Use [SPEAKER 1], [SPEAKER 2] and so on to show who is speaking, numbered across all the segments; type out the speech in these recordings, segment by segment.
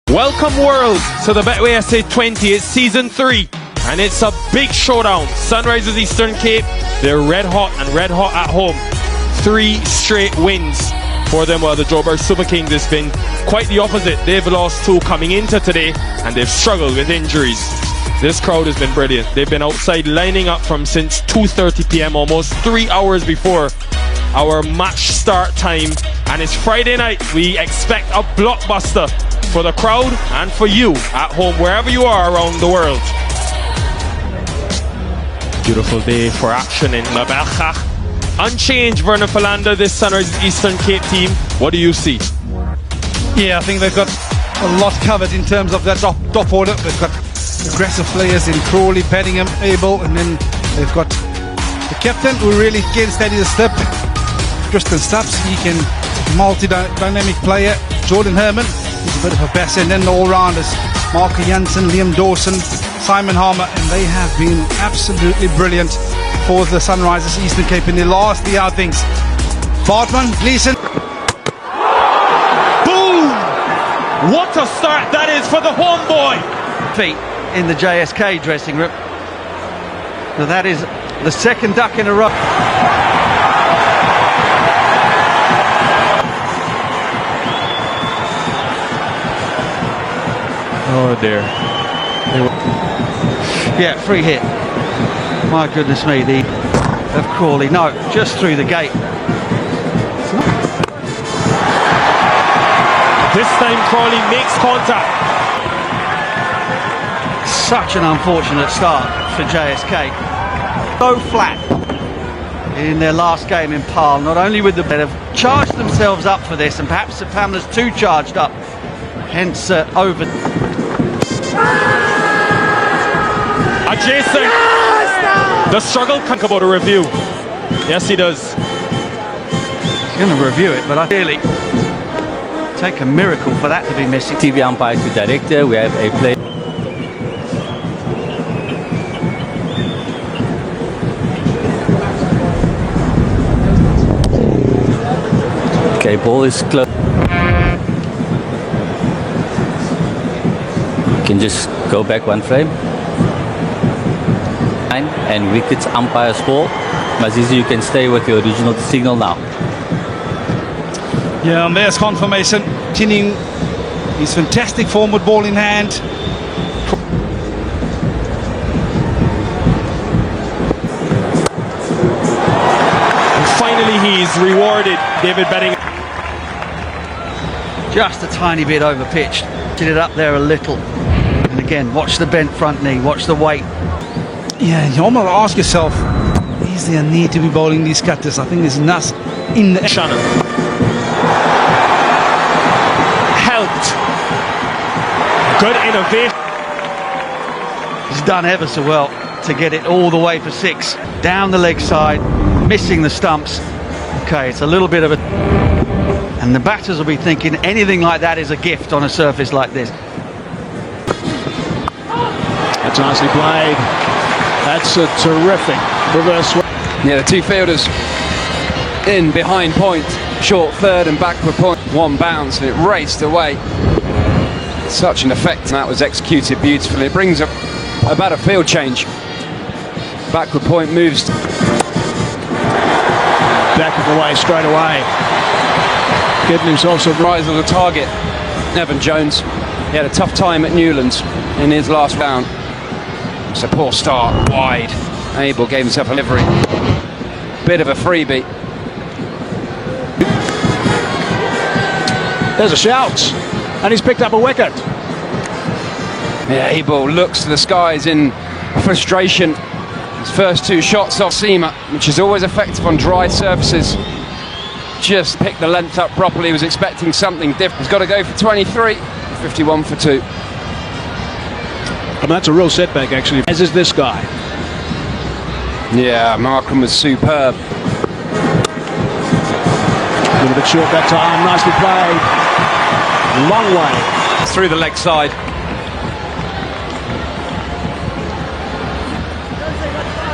[SPEAKER 1] Welcome world to the Betway Sa20. It's season 3 and it's a big showdown. Sunrisers Eastern Cape, they're red hot and red hot at home. 3 straight wins for them, while the Joburg Super Kings has been quite the opposite. They've lost 2 coming into today and they've struggled with injuries. This crowd has been brilliant. They've been outside lining up from since 2:30 p.m, almost 3 hours before our match start time, and it's Friday night. We expect a blockbuster for the crowd and for you at home, wherever you are around the world. Beautiful day for action in Mabelchach. Unchanged Vernon Philander, this Sunrise Eastern Cape team. What do you see?
[SPEAKER 2] Yeah, I think they've got a lot covered in terms of that top order. They've got aggressive players in Crawley, Bedingham, Abel, and then they've got the captain who really can steady the step. Tristan Stubbs, he can multi-dynamic player. Jordan Herman, he's a bit of a bass, and then the all-rounders, Marco Jansen, Liam Dawson, Simon Harmer, and they have been absolutely brilliant for the Sunrisers Eastern Cape in their last 3 outings. Bartman, Gleeson.
[SPEAKER 1] Boom! What a start that is for the homeboy!
[SPEAKER 3] Feet in the JSK dressing room. So that is the second duck in a row.
[SPEAKER 1] Oh dear.
[SPEAKER 3] Yeah, free hit. My goodness me, the of Crawley. No, just through the gate.
[SPEAKER 1] This time Crawley makes contact.
[SPEAKER 3] Such an unfortunate start for JSK. So flat in their last game in Pal. Not only with the bet have charged themselves up for this, and perhaps the Pamela's too charged up. Hence over.
[SPEAKER 1] Adjacent. Yes, the struggle can come about a review. Yes, he does.
[SPEAKER 3] He's going to review it, but I really take a miracle for that to be missing.
[SPEAKER 4] TV umpire to director, we have a play. Okay, ball is close. You can just go back 1 frame. And wickets umpire's ball. Mazizi, you can stay with your original signal now.
[SPEAKER 2] Yeah, and there's confirmation. Continuing his fantastic forward ball in hand.
[SPEAKER 1] And finally he's rewarded, David Bedingham.
[SPEAKER 3] Just a tiny bit over pitched. Did it up there a little. And again, watch the bent front knee, watch the weight.
[SPEAKER 2] Yeah, you almost ask yourself, is there a need to be bowling these cutters? I think there's enough in the...
[SPEAKER 1] Shannon. Helped. Good innovation.
[SPEAKER 3] He's done ever so well to get it all the way for 6. Down the leg side, missing the stumps. Okay, it's a little bit of a... And the batters will be thinking anything like that is a gift on a surface like this.
[SPEAKER 5] That's nicely played. That's a terrific reverse.
[SPEAKER 6] Yeah, the 2 fielders in behind point, short third and backward point, 1 bounce, and it raced away. Such an effect, and that was executed beautifully. It brings about a field change. Backward point moves
[SPEAKER 5] Back of the way, straight away. Getting himself some
[SPEAKER 6] rise on the target. Evan Jones, he had a tough time at Newlands in his last round. It's a poor start, wide. Abel gave himself a delivery. Bit of a freebie.
[SPEAKER 5] There's a shout, and he's picked up a wicket.
[SPEAKER 6] Yeah, Abel looks to the skies in frustration. His first 2 shots off seamer, which is always effective on dry surfaces. Just picked the length up properly, was expecting something different. He's got to go for 23, 51 for 2.
[SPEAKER 5] And that's a real setback, actually, as is this guy.
[SPEAKER 6] Yeah, Markham was superb.
[SPEAKER 5] A little bit short that time, nicely played. Long way.
[SPEAKER 6] Through the leg side.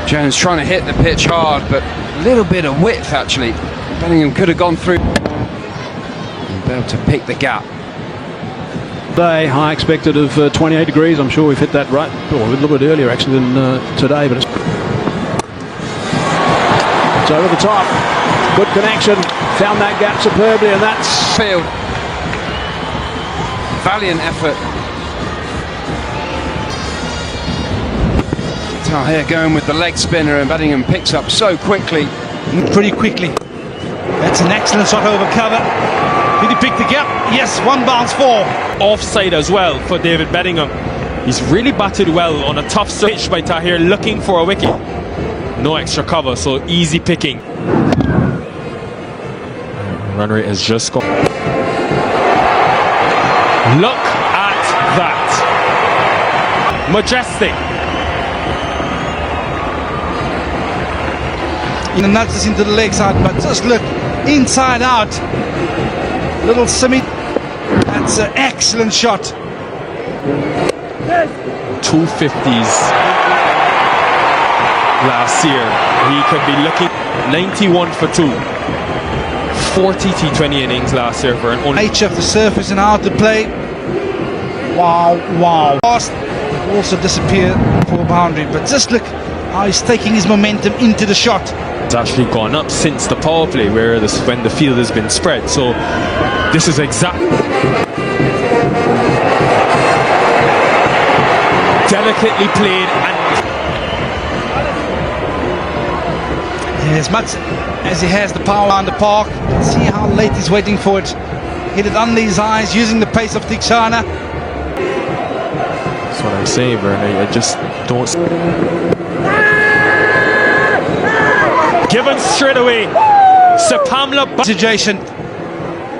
[SPEAKER 6] Jones trying to hit the pitch hard, but a little bit of width, actually. Bedingham could have gone through and be able to pick the gap.
[SPEAKER 5] Day, high expected of 28 degrees. I'm sure we've hit that right, or a little bit earlier actually than today, but it's over the top. Good connection, found that gap superbly, and that's
[SPEAKER 6] Field. Valiant effort. Tahir going with the leg spinner, and Beddingham picks up so quickly.
[SPEAKER 2] Pretty quickly. That's an excellent shot over cover. Did he pick the gap? Yes, one bounce, 4.
[SPEAKER 1] Offside as well for David Beddingham. He's really batted well on a tough switch by Tahir, looking for a wicket. No extra cover, so easy picking. Run rate has just gone. Look at that. Majestic.
[SPEAKER 2] And nuts into the leg side, but just look inside out. Little Simi. That's an excellent shot.
[SPEAKER 1] 250s last year. He could be looking 91 for 2. 40 T20 innings last year for an only.
[SPEAKER 2] Nature of the surface and how to play. Wow, wow. Also disappeared for a boundary, but just look how he's taking his momentum into the shot.
[SPEAKER 1] It's actually gone up since the power play, when the field has been spread. So this is exactly delicately played, and
[SPEAKER 2] as much as he has the power around the park, see how late he's waiting for it. Hit it under his eyes, using the pace of Tikshana.
[SPEAKER 1] that's what I'm saying, Bernie. I just don't. Given straight away. Sapamla
[SPEAKER 2] Situation.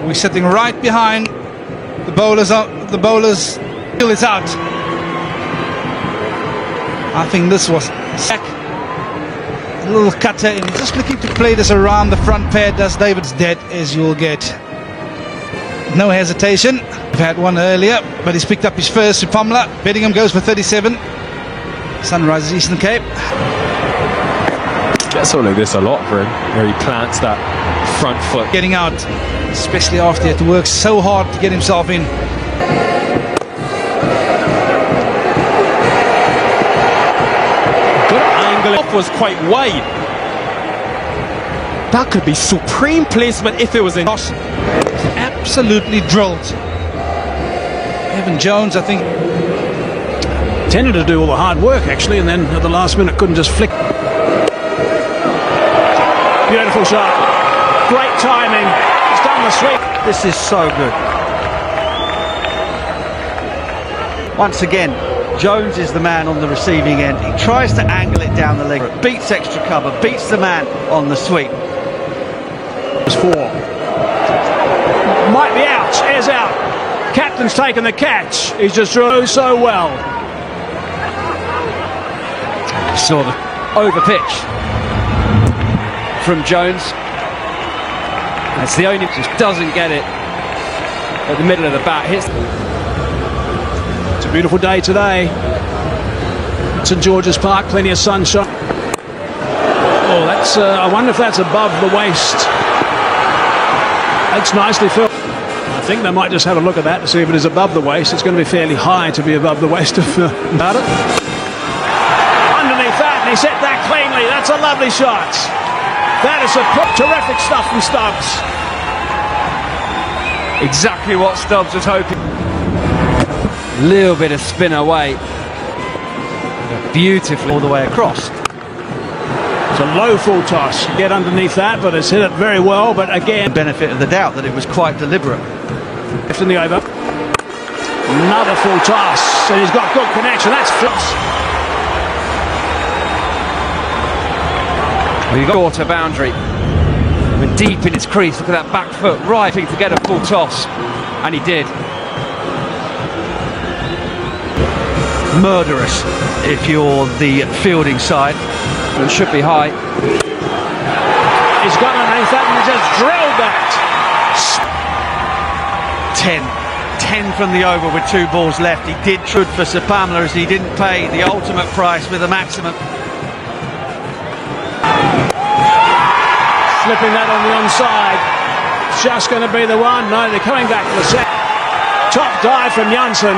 [SPEAKER 2] We're sitting right behind the bowlers. The bowlers still is out. I think this was sack. A little cutter, and just looking to play this around the front pad. Does David's dead as you'll get. No hesitation. We've had one earlier, but he's picked up his first. Supamla. Beddingham goes for 37. Sunrisers Eastern Cape.
[SPEAKER 1] gets something like this a lot for him, where he plants that front foot.
[SPEAKER 2] Getting out, especially after he had to work so hard to get himself in.
[SPEAKER 1] Good angle. Off was quite wide. That could be supreme placement if it was in.
[SPEAKER 2] Absolutely drilled. Evan Jones, I think,
[SPEAKER 5] tended to do all the hard work actually, and then at the last minute couldn't just flick. Beautiful shot, great timing. He's done the sweep.
[SPEAKER 3] This is so good. Once again, Jones is the man on the receiving end. He tries to angle it down the leg, beats extra cover, beats the man on the sweep.
[SPEAKER 5] It's 4. Might be out, airs out. Captain's taken the catch. He's just thrown so well.
[SPEAKER 6] Saw the over pitch from Jones. That's the only, just doesn't get it at the middle of the bat. Hits.
[SPEAKER 5] It's a beautiful day today. St George's Park, plenty of sunshine. Oh, that's. I wonder if that's above the waist. That's nicely filled. I think they might just have a look at that to see if it is above the waist. It's going to be fairly high to be above the waist of about it. Underneath that, and he set that cleanly. That's a lovely shot. That is a terrific stuff from Stubbs.
[SPEAKER 6] Exactly what Stubbs was hoping. Little bit of spin away. Beautifully
[SPEAKER 3] All the way across.
[SPEAKER 5] It's a low full toss. Get underneath that, but it's hit it very well. But again,
[SPEAKER 3] Benefit of the doubt that it was quite deliberate.
[SPEAKER 5] left in the over. Another full toss, and he's got good connection. That's flips.
[SPEAKER 6] Well, you got quarter boundary. Went deep in its crease. Look at that back foot, right to get a full toss, and he did.
[SPEAKER 3] Murderous if you're the fielding side.
[SPEAKER 6] It should be high.
[SPEAKER 5] He's got underneath that and just drilled that.
[SPEAKER 3] 10 from the over with 2 balls left. He did trud for Sir Pamela as he didn't pay the ultimate price with the maximum.
[SPEAKER 5] Slipping that on the onside. Just going to be the one. No, they're coming back for the set. Top dive from Janssen.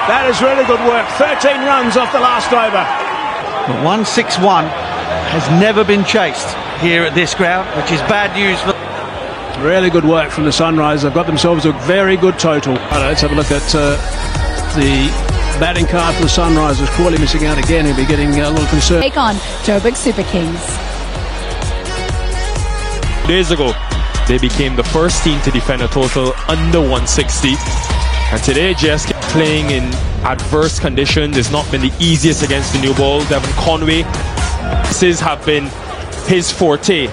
[SPEAKER 5] That is really good work. 13 runs off the last over.
[SPEAKER 3] But 161 has never been chased here at this ground, which is bad news for...
[SPEAKER 5] Really good work from the Sunrise. They've got themselves a very good total. Let's have a look at the batting card for the Sunrisers. Crawley missing out again. He'll be getting a little concerned.
[SPEAKER 7] Take on Joburg Super Kings.
[SPEAKER 1] Days ago, they became the first team to defend a total under 160. And today, JSK playing in adverse conditions. It's not been the easiest against the new ball. Devon Conway, this have been his forte.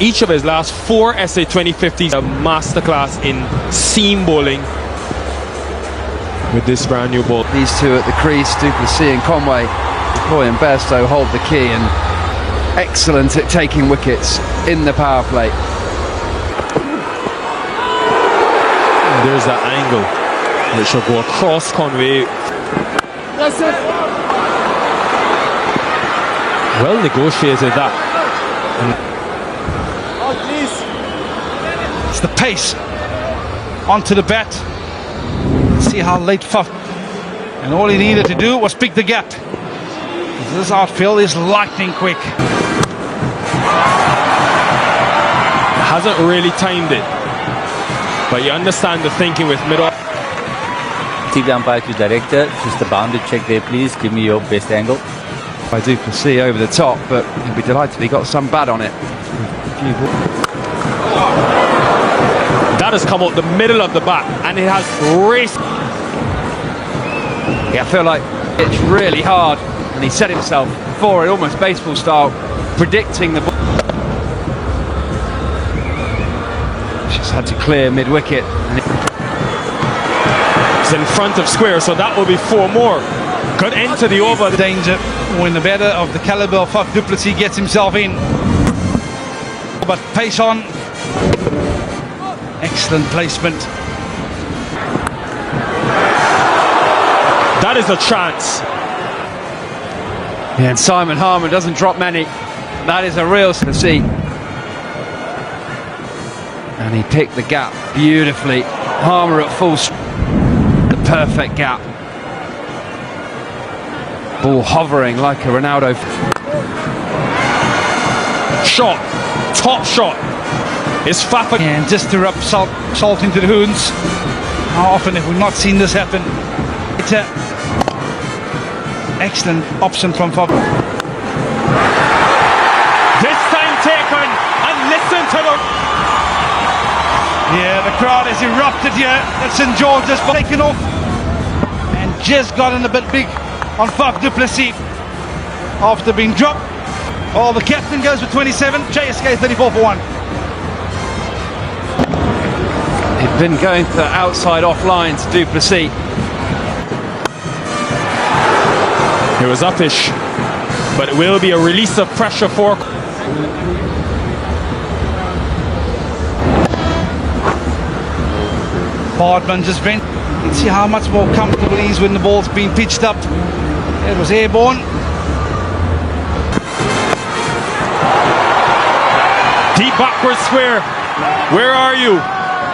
[SPEAKER 1] Each of his last 4 SA20 50s, a masterclass in seam bowling with this brand new ball.
[SPEAKER 6] These two at the crease, Duplessis and Conway, Coy and Bairstow hold the key and excellent at taking wickets in the power play.
[SPEAKER 1] And there's that angle which will go across Conway.
[SPEAKER 7] That's it.
[SPEAKER 1] Well negotiated that.
[SPEAKER 2] It's the pace onto the bat. See how late Faf, and all he needed to do was pick the gap. This outfield is lightning quick.
[SPEAKER 1] Hasn't really timed it, but you understand the thinking with middle.
[SPEAKER 4] Take the umpire to director. Just a boundary check there, please. Give me your best angle.
[SPEAKER 6] By Duplessis over the top, but he'll be delighted he got some bat on it.
[SPEAKER 1] That has come out the middle of the bat and it has raced.
[SPEAKER 6] Yeah, I feel like it's really hard, and he set himself for it, almost baseball style, predicting the ball. Just had to clear mid-wicket.
[SPEAKER 1] It's in front of square, so that will be 4 more. Good end to the over.
[SPEAKER 2] Danger when the batter of the caliber of Faf Duplessis gets himself in. But pace on. Excellent placement.
[SPEAKER 1] That is a chance.
[SPEAKER 6] Yeah, and Simon Harmon doesn't drop many. That is a real to see. And he picked the gap beautifully. Harmer at full the perfect gap. Ball hovering like a Ronaldo.
[SPEAKER 1] Shot. Top shot. It's Fafa.
[SPEAKER 2] And just to rub salt into the wounds. How often have we not seen this happen? It's an excellent option from Faf.
[SPEAKER 1] This time taken, and listen to them.
[SPEAKER 2] Yeah, the crowd has erupted here at St. George's, taken off and just gotten a bit big on Faf Duplessis after being dropped. Oh, the captain goes with 27, JSK 34 for 1.
[SPEAKER 6] He'd been going for outside offline to Duplessis.
[SPEAKER 1] It was uppish, but it will be a release of pressure for.
[SPEAKER 2] Boardman just bent. You can see how much more comfortable he is when the ball's being pitched up. It was airborne.
[SPEAKER 1] Deep backward square. Where are you?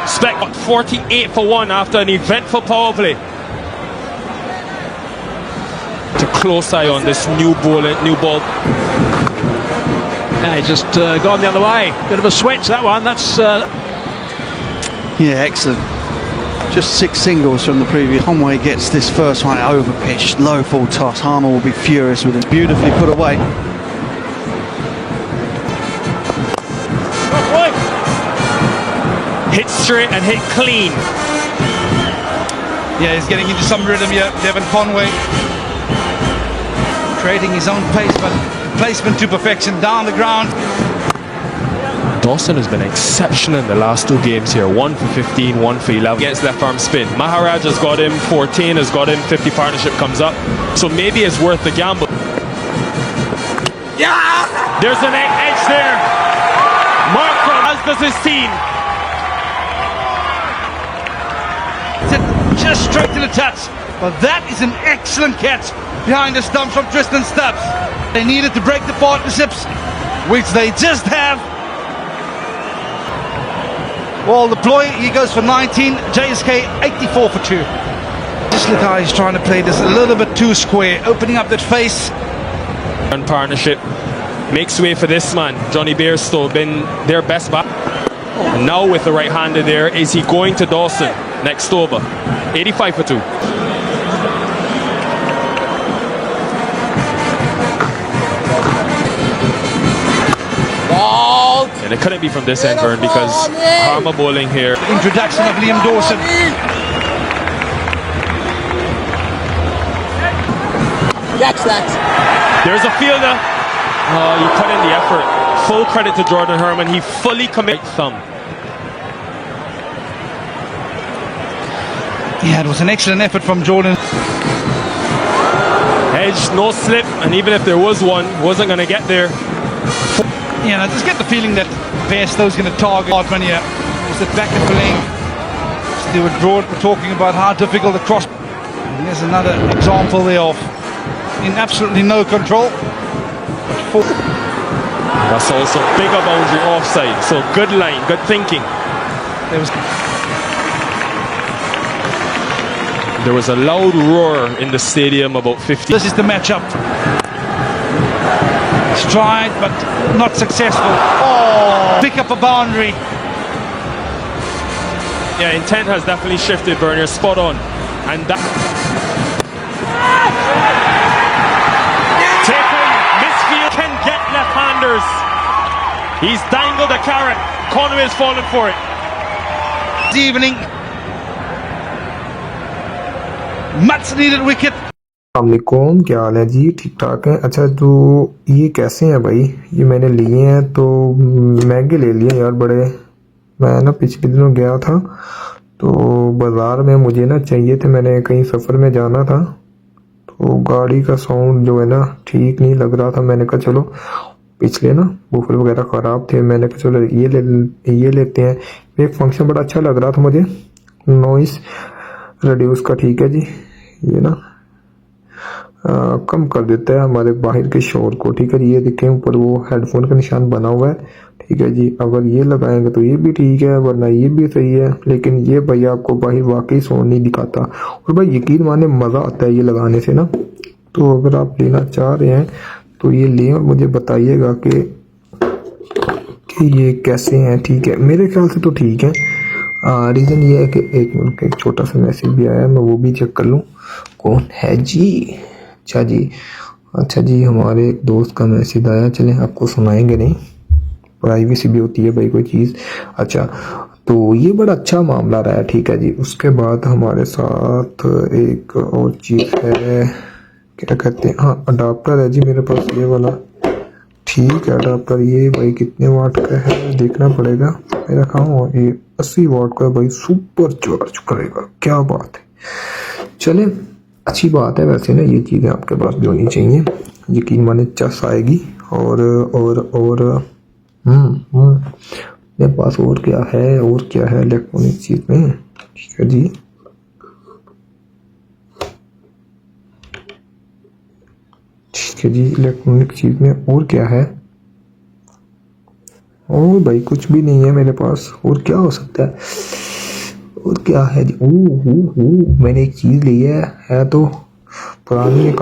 [SPEAKER 1] Spec 48 for 1 after an eventful power play. To close eye on this new ball.
[SPEAKER 5] Now he's just gone the other way. Bit of a switch, that one. That's
[SPEAKER 3] Yeah, excellent. Just 6 singles from the previous. Conway gets this first one over pitch, low full toss. Harmer will be furious with it. Beautifully put away.
[SPEAKER 1] Hit straight and hit clean.
[SPEAKER 2] Yeah, he's getting into some rhythm here, Devon Conway. Creating his own pace, but placement to perfection down the ground.
[SPEAKER 1] Dawson has been exceptional in the last 2 games here. 1 for 15, 1 for 11. Gets left arm spin. Maharaj has got him, 14 has got him, 50 partnership comes up. So maybe it's worth the gamble. Yeah! There's an edge there. Markram, as does his team.
[SPEAKER 2] Just straight to the touch. But that is an excellent catch behind the stumps from Tristan Stubbs. They needed to break the partnerships, which they just have. Ball deploy. He goes for 19. JSK 84 for 2. Just look how he's trying to play this a little bit too square, opening up that face.
[SPEAKER 1] And partnership makes way for this man. Johnny Bairstow, been their best back. And now with the right-hander there, is he going to Dawson next over? 85 for 2. And it couldn't be from this end, Vern, because Harmer bowling here.
[SPEAKER 2] Introduction of Liam Dawson.
[SPEAKER 1] There's a fielder. Oh, he put in the effort. Full credit to Jordan Herman. He fully committed thumb.
[SPEAKER 2] Yeah, it was an excellent effort from Jordan.
[SPEAKER 1] Edge, no slip, and even if there was one, wasn't going to get there.
[SPEAKER 2] Yeah, I just get the feeling that Bairstow's going to target Hardman here. Is it back and playing? Stuart Broad, we're talking about how difficult the cross. And there's another example there of in absolutely no control.
[SPEAKER 1] That's also bigger boundary offside. So good line, good thinking. There was a loud roar in the stadium about 50.
[SPEAKER 2] This is the matchup. Stride, but not successful. Oh, pick up a boundary.
[SPEAKER 1] Yeah, intent has definitely shifted, Bernier. Spot on. And that. Taken, misfield can get left-handers. He's dangled a carrot. Conway's fallen for it.
[SPEAKER 2] This evening. Much needed wicket.
[SPEAKER 8] अस्सलामुअलैकुम, क्या हाल है जी? ठीक ठाक है। अच्छा, जो ये कैसे हैं भाई? ये मैंने लिए हैं तो महंगे ले लिए यार बड़े। मैं ना पिछले दिनों गया था तो बाज़ार में मुझे ना चाहिए थे, मैंने कहीं सफ़र में जाना था तो गाड़ी का साउंड जो है ना ठीक नहीं लग रहा था। मैंने कहा चलो, पिछले ना बूफर वगैरह ख़राब थे, मैंने कहा चलो ये लेते हैं। एक फंक्शन बड़ा अच्छा लग रहा था मुझे, नॉइस रिड्यूस का। ठीक है जी, ये ना कम कर देता है हमारे बाहर के शोर को। ठीक है जी, ये देखें ऊपर वो हेडफोन का निशान बना हुआ है। ठीक है जी, अगर ये लगाएंगे तो ये भी ठीक है, वरना ये भी सही है, लेकिन ये भाई आपको बाहर वाकई साउंड नहीं दिखाता। और भाई यकीन माने मज़ा आता है ये लगाने से ना। तो अगर आप लेना चाह रहे हैं तो ये लें और मुझे बताइएगा कि ये कैसे हैं। ठीक है, मेरे ख्याल से तो ठीक है। रीज़न ये है कि एक मिनट, एक छोटा सा मैसेज भी आया, मैं वो भी चेक कर लूँ। कौन है जी? अच्छा जी, हमारे एक दोस्त का मैसेज आया। चलें, आपको सुनाएंगे नहीं, प्राइवेसी भी होती है भाई कोई चीज़। अच्छा, तो ये बड़ा अच्छा मामला रहा है। ठीक है जी, उसके बाद हमारे साथ एक और चीज़ है, क्या कहते हैं, हाँ अडाप्टर है जी मेरे पास, ये वाला। ठीक है, अडाप्टर ये भाई कितने वाट का है देखना पड़ेगा। मैं रखा हूँ, ये 80 वाट का भाई, सुपर चार्ज करेगा। क्या बात है। चलें, अच्छी बात है वैसे ना, ये चीज़ें आपके पास भी होनी चाहिए, यकीन माने चस आएगी। और मेरे पास और क्या है इलेक्ट्रॉनिक चीज़ में। ठीक है जी, इलेक्ट्रॉनिक चीज़ में और क्या है? और भाई कुछ भी नहीं है मेरे पास। और क्या हो सकता है? और क्या है जी? मैंने एक चीज़ ली है तो पुरानी है।